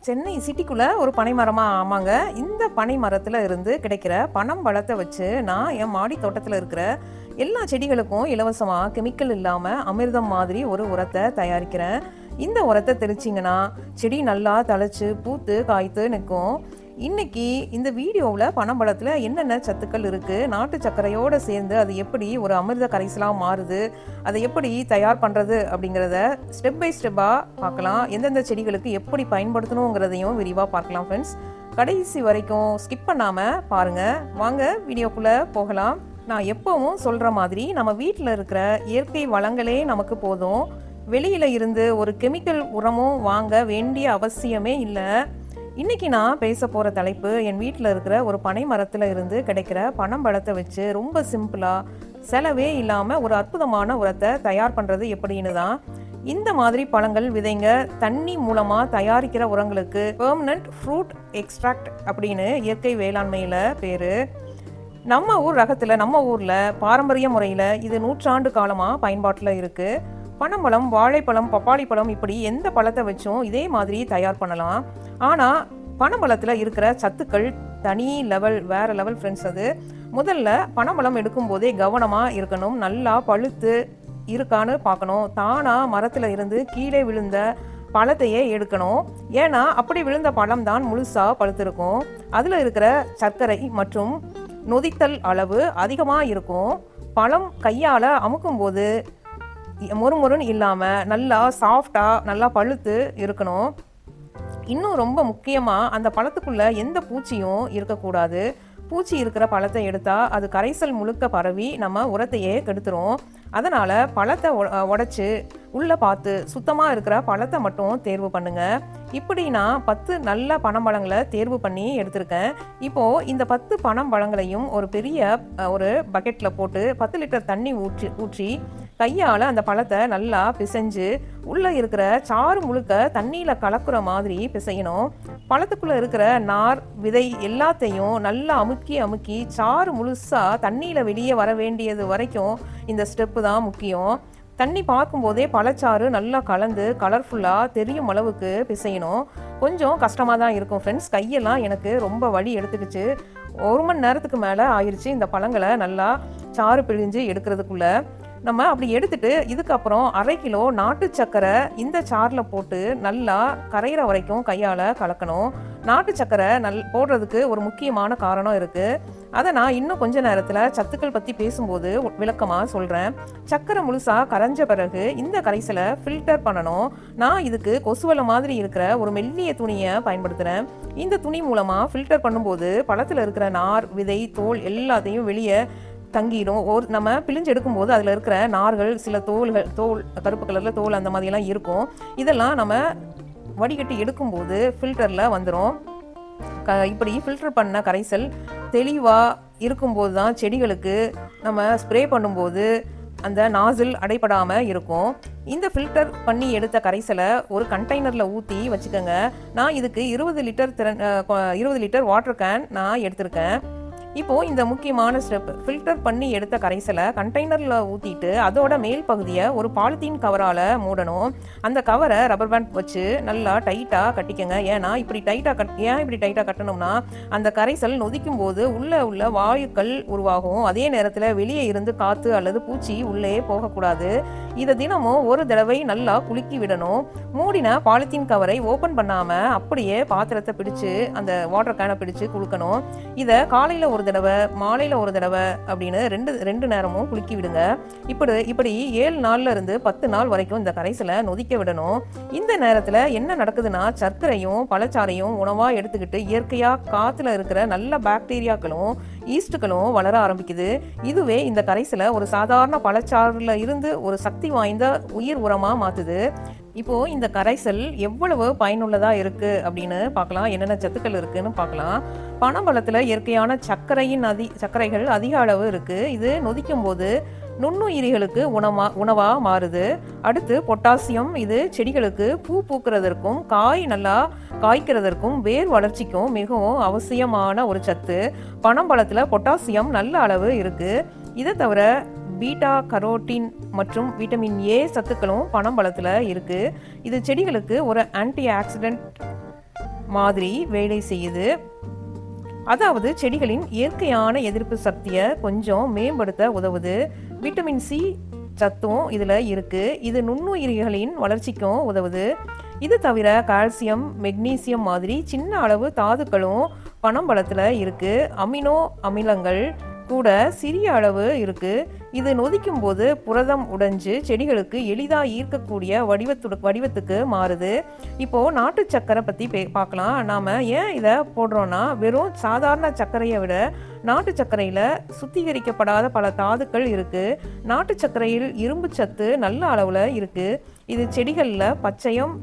சென்னை சிட்டிக்குள்ளே ஒரு பனை மரமாக ஆமாங்க. இந்த பனை மரத்தில் இருந்து கிடைக்கிற பனம் பழத்தை வச்சு நான் என் மாடி தோட்டத்தில் இருக்கிற எல்லா செடிகளுக்கும் இலவசமாக கெமிக்கல் இல்லாமல் அமிர்தம் மாதிரி ஒரு உரத்தை தயாரிக்கிறேன். இந்த உரத்தை தெளிச்சிங்கன்னா செடி நல்லா தழைச்சு பூத்து காய்த்து நிற்கும். இன்னைக்கு இந்த வீடியோவில் பனம்பழத்தில் என்னென்ன சத்துக்கள் இருக்குது, நாட்டு சர்க்கரையோடு சேர்ந்து அது எப்படி ஒரு அமிர்த கரைசலாக மாறுது, அதை எப்படி தயார் பண்ணுறது அப்படிங்கிறத ஸ்டெப் பை ஸ்டெப்பாக பார்க்கலாம். எந்தெந்த செடிகளுக்கு எப்படி பயன்படுத்தணுங்கிறதையும் விரிவாக பார்க்கலாம். ஃப்ரெண்ட்ஸ், கடைசி வரைக்கும் ஸ்கிப் பண்ணாமல் பாருங்கள். வாங்க வீடியோக்குள்ளே போகலாம். நான் எப்பவும் சொல்கிற மாதிரி நம்ம வீட்டில் இருக்கிற இயற்கை வளங்களே நமக்கு போதும். வெளியில் இருந்து ஒரு கெமிக்கல் உரமும் வாங்க வேண்டிய அவசியமே இல்லை. இன்றைக்கி நான் பேச போகிற தலைப்பு என் வீட்டில் இருக்கிற ஒரு பனை மரத்தில் இருந்து கிடைக்கிற பனம்பழத்தை வச்சு ரொம்ப சிம்பிளாக செலவே இல்லாமல் ஒரு அற்புதமான உரத்தை தயார் பண்ணுறது எப்படின்னு தான். இந்த மாதிரி பழங்கள் விதைங்க தண்ணி மூலமாக தயாரிக்கிற உரங்களுக்கு பெர்மனன்ட் ஃப்ரூட் எக்ஸ்ட்ராக்ட் அப்படின்னு இயற்கை வேளாண்மையில் பேர். நம்ம ஊர் ரகத்தில் நம்ம ஊரில் பாரம்பரிய முறையில் இது நூற்றாண்டு காலமாக பயன்பாட்டில் இருக்குது. பனம்பழம், வாழைப்பழம், பப்பாளி பழம் இப்படி எந்த பழத்தை வச்சும் இதே மாதிரி தயார் பண்ணலாம். ஆனால் பனம்பழத்தில் இருக்கிற சத்துக்கள் தனி லெவல், வேறு லெவல் ஃப்ரெண்ட்ஸ். அது முதல்ல பனம்பழம் எடுக்கும்போதே கவனமாக இருக்கணும். நல்லா பழுத்து இருக்கான்னு பார்க்கணும். தானாக மரத்தில் இருந்து கீழே விழுந்த பழத்தையே எடுக்கணும். ஏன்னா அப்படி விழுந்த பழம் தான் முழுசாக பழுத்திருக்கும். அதில் இருக்கிற சர்க்கரை மற்றும் நொதித்தல் அளவு அதிகமாக இருக்கும். பழம் கையால் அமுக்கும்போது மொறுமொறுன்னு இல்லாமல் நல்லா சாஃப்டாக நல்லா பழுத்து இருக்கணும். இன்னும் ரொம்ப முக்கியமாக அந்த பழத்துக்குள்ளே எந்த பூச்சியும் இருக்கக்கூடாது. பூச்சி இருக்கிற பழத்தை எடுத்தால் அது கரைசல் முழுக்க பரவி நம்ம உரத்தையே கெடுத்துரும். அதனால் பழத்தை உடைச்சி உள்ளே பார்த்து சுத்தமாக இருக்கிற பழத்தை மட்டும் தேர்வு பண்ணுங்கள். இப்படி நான் 10 நல்ல பனம்பழங்களை தேர்வு பண்ணி எடுத்திருக்கேன். இப்போது இந்த 10 பனம்பழங்களையும் ஒரு பெரிய ஒரு பக்கெட்டில் போட்டு 10 லிட்டர் தண்ணி ஊற்றி கையால் அந்த பழத்தை நல்லா பிசைஞ்சு உள்ளே இருக்கிற சாறு முழுக்க தண்ணியில் கலக்குற மாதிரி பிசையணும். பழத்துக்குள்ளே இருக்கிற நார், விதை எல்லாத்தையும் நல்லா அமுக்கி சாறு முழுசாக தண்ணியில் வெளியே வர வேண்டியது வரைக்கும் இந்த ஸ்டெப்பு தான் முக்கியம். தண்ணி பார்க்கும்போதே பழச்சாறு நல்லா கலந்து கலர்ஃபுல்லாக தெரியும் அளவுக்கு பிசையணும். கொஞ்சம் கஷ்டமாக தான் இருக்கும் ஃப்ரெண்ட்ஸ். கையெல்லாம் எனக்கு ரொம்ப வலி எடுத்துக்கிச்சு. 1 மணி நேரத்துக்கு மேலே ஆயிடுச்சு இந்த பழங்களை நல்லா சாறு பிழிஞ்சு எடுக்கிறதுக்குள்ளே. நம்ம அப்படி எடுத்துட்டு இதுக்கப்புறம் 1/2 கிலோ நாட்டு சர்க்கரை இந்த சாரில் போட்டு நல்லா கரையிற வரைக்கும் கையால் கலக்கணும். நாட்டு சர்க்கரை போடுறதுக்கு ஒரு முக்கியமான காரணம் இருக்குது. அதை நான் இன்னும் கொஞ்ச நேரத்தில் சத்துக்கள் பற்றி பேசும்போது விளக்கமாக சொல்கிறேன். சர்க்கரை முழுசாக கரைஞ்ச பிறகு இந்த கரைசலை ஃபில்டர் பண்ணணும். நான் இதுக்கு கொசுவலை மாதிரி இருக்கிற ஒரு மெல்லிய துணியை பயன்படுத்துகிறேன். இந்த துணி மூலமாக ஃபில்டர் பண்ணும்போது பழத்தில் இருக்கிற நார், விதை, தோல் எல்லாத்தையும் வெளியே தங்கிடும். நம்ம பிழிஞ்சு எடுக்கும்போது அதில் இருக்கிற நார்கள், சில தோல் கருப்பு கலரில் தோல் அந்த மாதிரியெல்லாம் இருக்கும். இதெல்லாம் நம்ம வடிகட்டி எடுக்கும்போது ஃபில்டரில் வந்துடும். இப்படி ஃபில்டர் பண்ண கரைசல் தெளிவாக இருக்கும்போது தான் செடிகளுக்கு நம்ம ஸ்ப்ரே பண்ணும்போது அந்த நாசில் அடைபடாமல் இருக்கும். இந்த ஃபில்டர் பண்ணி எடுத்த கரைசலை ஒரு கண்டெய்னரில் ஊற்றி வச்சுக்கோங்க. நான் இதுக்கு 20 லிட்டர் வாட்டர் கேன் நான் எடுத்திருக்கேன். இப்போது இந்த முக்கியமான ஸ்டெப், ஃபில்டர் பண்ணி எடுத்த கரைசலை கண்டெய்னரில் ஊற்றிட்டு அதோட மேல் பகுதியை ஒரு பாலித்தீன் கவரால் மூடணும். அந்த கவரை ரப்பர் பேண்ட் வச்சு நல்லா டைட்டாக கட்டிக்கங்க. ஏன்னா இப்படி டைட்டாக கட்டணும்னா அந்த கரைசல் நொதிக்கும் போது உள்ள வாயுக்கள் உருவாகும். அதே நேரத்தில் வெளியே இருந்து காற்று அல்லது பூச்சி உள்ளே போகக்கூடாது. இதை தினமும் ஒரு தடவை நல்லா குலுக்கி விடணும். மூடின பாலித்தீன் கவரை ஓப்பன் பண்ணாமல் அப்படியே பாத்திரத்தை பிடிச்சு அந்த வாட்டர் கேனை பிடிச்சு குலுக்கணும். இதை காலையில் ஒரு தடவை, மாலையில் ஒரு தடவை அப்படின்னு ரெண்டு நேரமும் குலுக்கி விடுங்க. இப்படி 7 நாள்ல இருந்து 10 நாள் வரைக்கும் இந்த கரைசலை நொதிக்க விடணும். இந்த நேரத்தில் என்ன நடக்குதுன்னா சர்க்கரையும் பழச்சாறையும் உணவாக எடுத்துக்கிட்டு இயற்கையாக காற்றுல இருக்கிற நல்ல பாக்டீரியாக்களும் ஈஸ்டுகளும் வளர ஆரம்பிக்குது. இதுவே இந்த கரைசலை ஒரு சாதாரண பழச்சாறுல இருந்து ஒரு சக்தி வாய்ந்த உயிர் உரமாக மாற்றுது. இப்போது இந்த கரைசல் எவ்வளவு பயனுள்ளதாக இருக்குது அப்படின்னு பார்க்கலாம். என்னென்ன சத்துக்கள் இருக்குன்னு பார்க்கலாம். பனம்பழத்தில் இயற்கையான சர்க்கரைகள் அதிக அளவு இருக்குது. இது நொதிக்கும் போது நுண்ணுயிரிகளுக்கு உணவாக மாறுது. அடுத்து பொட்டாசியம், இது செடிகளுக்கு பூ பூக்கிறதற்கும் காய் நல்லா காய்க்கிறதற்கும் வேர் வளர்ச்சிக்கும் மிகவும் அவசியமான ஒரு சத்து. பனம்பழத்தில் பொட்டாசியம் நல்ல அளவு இருக்குது. இதை தவிர பீட்டா கரோட்டின் மற்றும் விட்டமின் ஏ சத்துக்களும் பனம்பழத்தில் இருக்குது. இது செடிகளுக்கு ஒரு ஆன்டி ஆக்சிடென்ட் மாதிரி வேலை செய்யுது. அதாவது செடிகளின் இயற்கையான எதிர்ப்பு சக்தியை கொஞ்சம் மேம்படுத்த உதவுது. விட்டமின் சி சத்தும் இதில் இருக்குது. இது நுண்ணுயிரிகளின் வளர்ச்சிக்கும் உதவுது. இது தவிர கால்சியம், மெக்னீசியம் மாதிரி சின்ன அளவு தாதுக்களும் பனம்பழத்தில் இருக்குது. அமினோ அமிலங்கள் கூட சிறிய அளவு இருக்குது. இது நொதிக்கும் போது புரதம் உடைஞ்சு செடிகளுக்கு எளிதாக ஈர்க்கக்கூடிய வடிவத்துக்கு மாறுது. இப்போது நாட்டு சர்க்கரை பற்றி பார்க்கலாம். நாம் ஏன் இதை போடுறோன்னா, வெறும் சாதாரண சர்க்கரையை விட நாட்டு சர்க்கரையில் சுத்திகரிக்கப்படாத பல தாதுக்கள் இருக்குது. நாட்டு சர்க்கரையில் இரும்பு சத்து நல்ல அளவில் இருக்குது. இது செடிகளில் பச்சையம்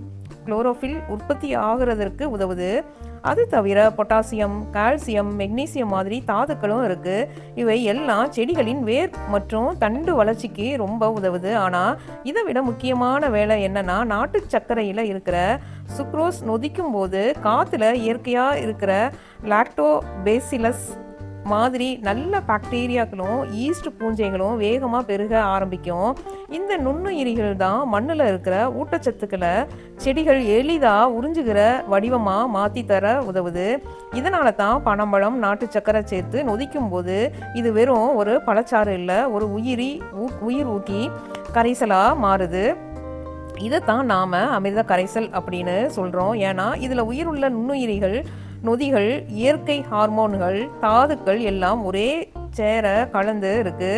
குளோரோஃபில் உற்பத்தி ஆகிறதற்கு உதவுது. அது தவிர பொட்டாசியம், கால்சியம், மெக்னீசியம் மாதிரி தாதுக்களும் இருக்குது. இவை எல்லாம் செடிகளின் வேர் மற்றும் தண்டு வளர்ச்சிக்கு ரொம்ப உதவுது. ஆனால் இதை விட முக்கியமான வேலை என்னன்னா, நாட்டு சர்க்கரையில் இருக்கிற சுக்ரோஸ் நொதிக்கும் போது காற்றுல இயற்கையாக இருக்கிற லாக்டோபேசிலஸ் மாதிரி நல்ல பாக்டீரியாக்களும் ஈஸ்ட் பூஞ்சைகளும் வேகமாக பெருக ஆரம்பிக்கும். இந்த நுண்ணுயிரிகள் தான் மண்ணில் இருக்கிற ஊட்டச்சத்துக்களை செடிகள் எளிதாக உறிஞ்சுகிற வடிவமாக மாற்றி தர உதவுது. இதனால தான் பனம்பழம் நாட்டு சர்க்கரை சேர்த்து நொதிக்கும் போது இது வெறும் ஒரு பழச்சாறு இல்லை, ஒரு உயிர் ஊக்கி கரைசலாக மாறுது. இதைத்தான் நாம் அமிர்த கரைசல் அப்படின்னு சொல்கிறோம். ஏன்னா இதில் உயிருள்ள நுண்ணுயிரிகள், நொதிகள், இயற்கை ஹார்மோன்கள், தாதுக்கள் எல்லாம் ஒரே சேர கலந்து இருக்குது.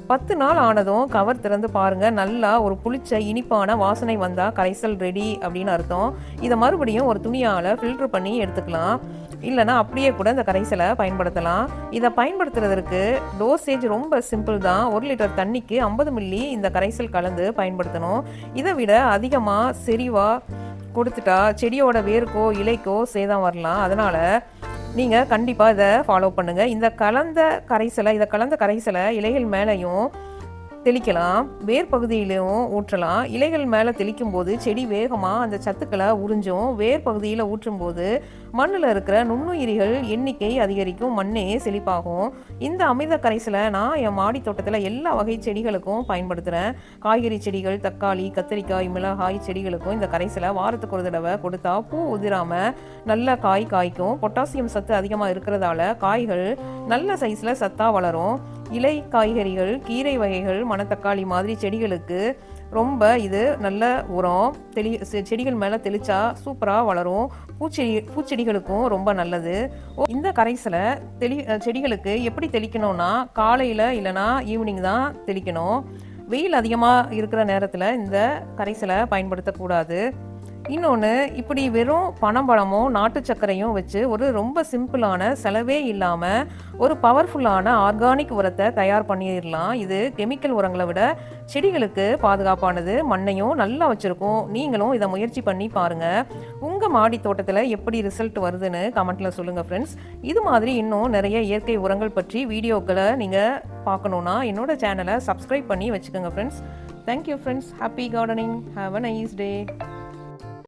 10 நாள் ஆனதும் கவர் திறந்து பாருங்கள். நல்லா ஒரு புளிச்ச இனிப்பான வாசனை வந்தால் கரைசல் ரெடி அப்படின்னு அர்த்தம். இதை மறுபடியும் ஒரு துணியால் ஃபில்ட்ரு பண்ணி எடுத்துக்கலாம். இல்லைனா அப்படியே கூட இந்த கரைசலை பயன்படுத்தலாம். இதை பயன்படுத்துறதுக்கு டோசேஜ் ரொம்ப சிம்பிள் தான். 1 லிட்டர் தண்ணிக்கு 50 மில்லி இந்த கரைசல் கலந்து பயன்படுத்தணும். இதை விட அதிகமாக செறிவாக கொடுத்துட்டா செடியோட வேருக்கோ இலைக்கோ சேதம் வரலாம். அதனால் நீங்கள் கண்டிப்பாக இதை ஃபாலோ பண்ணுங்கள். இதை கலந்த கரைசலை இலைகள் மேலேயும் தெளிக்கலாம், வேர் பகுதியிலையும் ஊற்றலாம். இலைகள் மேலே தெளிக்கும் போது செடி வேகமாக அந்த சத்துக்களை உறிஞ்சும். வேர் பகுதியில் ஊற்றும் போது மண்ணில் இருக்கிற நுண்ணுயிரிகள் எண்ணிக்கை அதிகரிக்கும், மண்ணே செழிப்பாகும். இந்த அமிர்த கரைசலை நான் என் மாடி தோட்டத்தில் எல்லா வகை செடிகளுக்கும் பயன்படுத்துகிறேன். காய்கறி செடிகள், தக்காளி, கத்திரிக்காய், மிளகாய் செடிகளுக்கும் இந்த கரைசலை வாரத்துக்கு ஒரு தடவை கொடுத்தா பூ உதிராமல் நல்ல காய்க்கும். பொட்டாசியம் சத்து அதிகமாக இருக்கிறதால காய்கள் நல்ல சைஸில் சத்தாக வளரும். இலை காய்கறிகள், கீரை வகைகள், மணத்தக்காளி மாதிரி செடிகளுக்கு ரொம்ப இது நல்ல உரம். செடிகள் மேலே தெளிச்சா சூப்பராக வளரும். பூச்செடிகளுக்கும் ரொம்ப நல்லது. இந்த கரைசலை செடிகளுக்கு எப்படி தெளிக்கணும்னா, காலையில் இல்லைனா ஈவினிங் தான் தெளிக்கணும். வெயில் அதிகமாக இருக்கிற நேரத்தில் இந்த கரைசலை பயன்படுத்தக்கூடாது. இன்னொன்று, இப்படி வெறும் பனம்பழமும் நாட்டு சர்க்கரையும் வச்சு ஒரு ரொம்ப சிம்பிளான, செலவே இல்லாமல் ஒரு பவர்ஃபுல்லான ஆர்கானிக் உரத்தை தயார் பண்ணிடலாம். இது கெமிக்கல் உரங்களை விட செடிகளுக்கு பாதுகாப்பானது, மண்ணையும் நல்லா வச்சுருக்கும். நீங்களும் இதை முயற்சி பண்ணி பாருங்கள். உங்கள் மாடி தோட்டத்தில் எப்படி ரிசல்ட் வருதுன்னு கமெண்ட்டில் சொல்லுங்கள் ஃப்ரெண்ட்ஸ். இது மாதிரி இன்னும் நிறைய இயற்கை உரங்கள் பற்றி வீடியோக்களை நீங்கள் பார்க்கணுன்னா என்னோட சேனலை சப்ஸ்கிரைப் பண்ணி வச்சுக்கோங்க friends. Thank you friends. Happy gardening. Have a nice day.